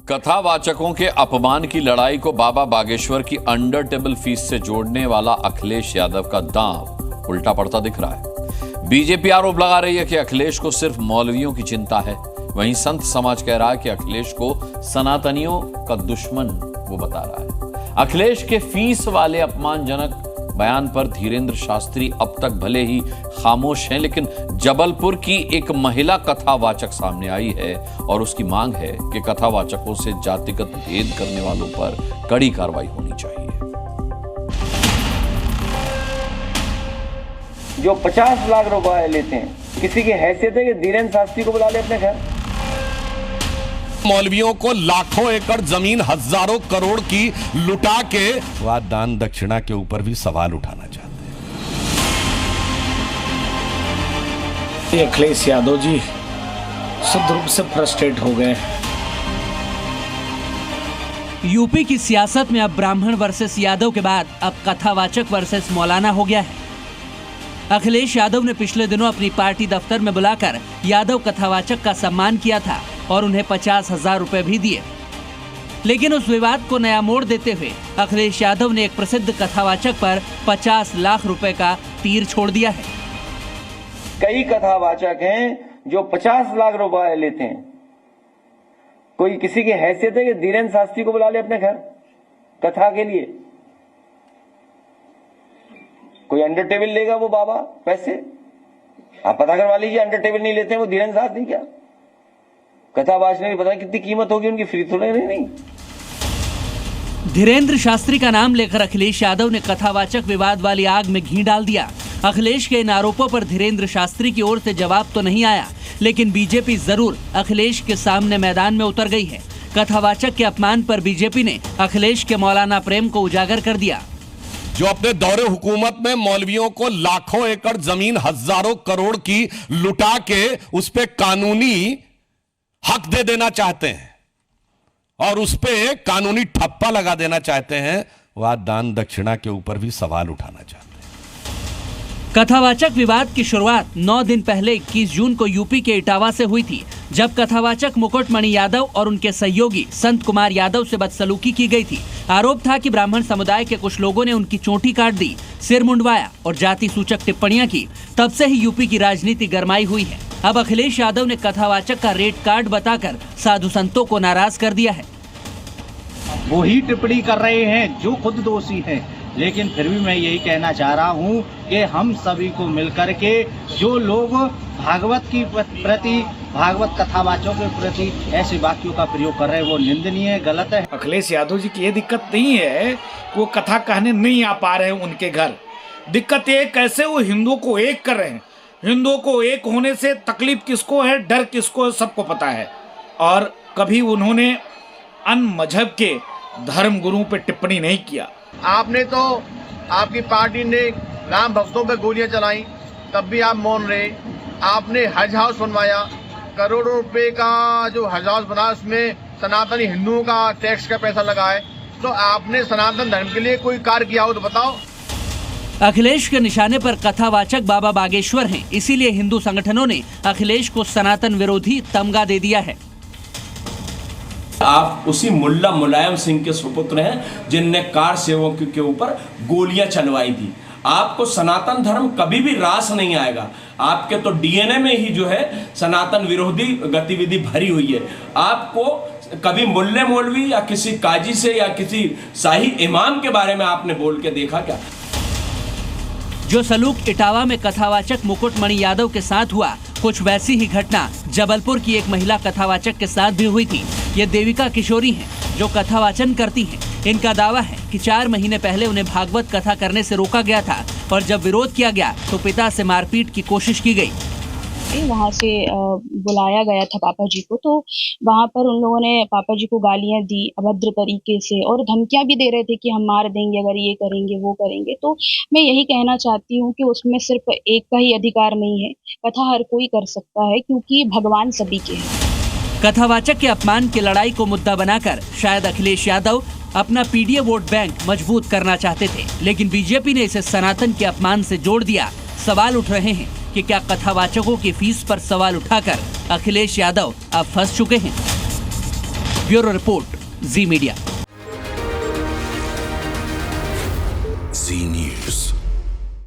कथावाचकों के अपमान की लड़ाई को बाबा बागेश्वर की अंडर टेबल फीस से जोड़ने वाला अखिलेश यादव का दांव उल्टा पड़ता दिख रहा है। बीजेपी आरोप लगा रही है कि अखिलेश को सिर्फ मौलवियों की चिंता है। वहीं संत समाज कह रहा है कि अखिलेश को सनातनियों का दुश्मन वो बता रहा है। अखिलेश के फीस वाले अपमानजनक बयान पर धीरेन्द्र शास्त्री अब तक भले ही खामोश हैं, लेकिन जबलपुर की एक महिला कथावाचक सामने आई है और उसकी मांग है कि कथावाचकों से जातिगत भेद करने वालों पर कड़ी कार्रवाई होनी चाहिए। जो 50 लाख रुपए लेते हैं, किसी की हैसियत है कि धीरेन्द्र शास्त्री को बुला ले अपने घर? मौलवियों को लाखों एकड़ जमीन हजारों करोड़ की लुटा के वह दान दक्षिणा के ऊपर भी सवाल उठाना चाहते हैं। अखिलेश यादव जी शुद्ध रूप से फ्रस्ट्रेट हो गए। यूपी की सियासत में अब ब्राह्मण वर्सेस यादव के बाद अब कथावाचक वर्सेस मौलाना हो गया है। अखिलेश यादव ने पिछले दिनों अपनी पार्टी दफ्तर में बुलाकर यादव कथावाचक का सम्मान किया था और उन्हें 50,000 रुपए भी दिए। लेकिन उस विवाद को नया मोड़ देते हुए अखिलेश यादव ने एक प्रसिद्ध कथावाचक पर 50 लाख रुपए का तीर छोड़ दिया है। कई कथावाचक हैं जो 50 लाख रुपए लेते हैं। कोई किसी की हैसियत है कि धीरेन्द्र शास्त्री को बुला ले अपने घर कथा के लिए? कोई अंडर टेबल लेगा वो बाबा पैसे? आप पता करवा लीजिए, अंडर टेबल नहीं लेते हैं वो धीरेन्द्र शास्त्री। क्या कथावाचक ने पता कितनी कीमत होगी उनकी? फ्री थोड़े नहीं। धीरेन्द्र शास्त्री का नाम लेकर अखिलेश यादव ने कथावाचक विवाद वाली आग में घी डाल दिया। अखिलेश के इन आरोपों पर धीरेन्द्र शास्त्री की ओर से जवाब तो नहीं आया, लेकिन बीजेपी जरूर अखिलेश के सामने मैदान में उतर गई है। कथावाचक के अपमान पर बीजेपी ने अखिलेश के मौलाना प्रेम को उजागर कर दिया। जो अपने दौरे हुकूमत में मौलवियों को लाखों एकड़ जमीन हजारों करोड़ की लुटा के उस पे कानूनी हक दे देना चाहते हैं और उस पे कानूनी ठप्पा लगा देना चाहते हैं, वह दान दक्षिणा के ऊपर भी सवाल उठाना चाहते हैं। कथावाचक विवाद की शुरुआत 9 दिन पहले 21 जून को यूपी के इटावा से हुई थी, जब कथावाचक मुकुटमणि यादव और उनके सहयोगी संत कुमार यादव से बदसलूकी की गई थी। आरोप था कि ब्राह्मण समुदाय के कुछ लोगों ने उनकी चोटी काट दी, सिर मुंडवाया और जाति सूचक टिप्पणियां की। तब से ही यूपी की राजनीति गरमाई हुई है। अब अखिलेश यादव ने कथावाचक का रेट कार्ड बताकर साधु संतों को नाराज कर दिया है। वो ही टिप्पणी कर रहे हैं जो खुद दोषी हैं, लेकिन फिर भी मैं यही कहना चाह रहा हूं कि हम सभी को मिलकर के जो लोग भागवत की प्रति, भागवत कथावाचकों के प्रति ऐसे वाक्यों का प्रयोग कर रहे हैं वो निंदनीय है, गलत है। अखिलेश यादव जी की ये दिक्कत नहीं है कि वो कथा कहने नहीं आ पा रहे हैं उनके घर। दिक्कत ये कैसे वो हिंदुओं को एक कर रहे हैं। हिंदुओं को एक होने से तकलीफ किसको है, डर किसको है, सबको पता है। और कभी उन्होंने अन्य मजहब के धर्म गुरुओं पे टिप्पणी नहीं किया। आपने तो, आपकी पार्टी ने राम भक्तों पे गोलियां चलाई, तब भी आप मौन रहे। आपने हज हाउस बनवाया, करोड़ों रुपए का जो हज हाउस बना उसमें सनातनी हिंदुओं का टैक्स का पैसा लगा है। तो आपने सनातन धर्म के लिए कोई कार्य किया हो तो बताओ। अखिलेश के निशाने पर कथावाचक बाबा बागेश्वर हैं, इसीलिए हिंदू संगठनों ने अखिलेश को सनातन विरोधी तमगा दे दिया है। आप उसी मुल्ला मुलायम सिंह के सुपुत्र हैं जिनने कार सेवकों के ऊपर गोलियां चलवाई थी। आपको सनातन धर्म कभी भी रास नहीं आएगा। आपके तो डीएनए में ही जो है सनातन विरोधी गतिविधि भरी हुई है। आपको कभी मुल्ले मौलवी या किसी काजी से या किसी शाही इमाम के बारे में आपने बोल के देखा क्या? जो सलूक इटावा में कथावाचक मुकुटमणि यादव के साथ हुआ, कुछ वैसी ही घटना जबलपुर की एक महिला कथावाचक के साथ भी हुई थी। ये देविका किशोरी हैं, जो कथावाचन करती हैं। इनका दावा है कि 4 महीने पहले उन्हें भागवत कथा करने से रोका गया था और जब विरोध किया गया तो पिता से मारपीट की कोशिश की गई। वहाँ से बुलाया गया था पापा जी को, तो वहाँ पर उन लोगों ने पापा जी को गालियाँ दी अभद्र तरीके से और धमकियाँ भी दे रहे थे कि हम मार देंगे अगर ये करेंगे वो करेंगे। तो मैं यही कहना चाहती हूँ कि उसमें सिर्फ एक का ही अधिकार नहीं है, कथा हर कोई कर सकता है क्योंकि भगवान सभी के हैं। कथावाचक के अपमान की लड़ाई को मुद्दा बनाकर शायद अखिलेश यादव अपना पीडीए वोट बैंक मजबूत करना चाहते थे, लेकिन बीजेपी ने इसे सनातन के अपमान से जोड़ दिया। सवाल उठ रहे हैं कि क्या कथावाचकों की फीस पर सवाल उठाकर अखिलेश यादव अब फंस चुके हैं? ब्यूरो रिपोर्ट, जी मीडिया। जी न्यूज़।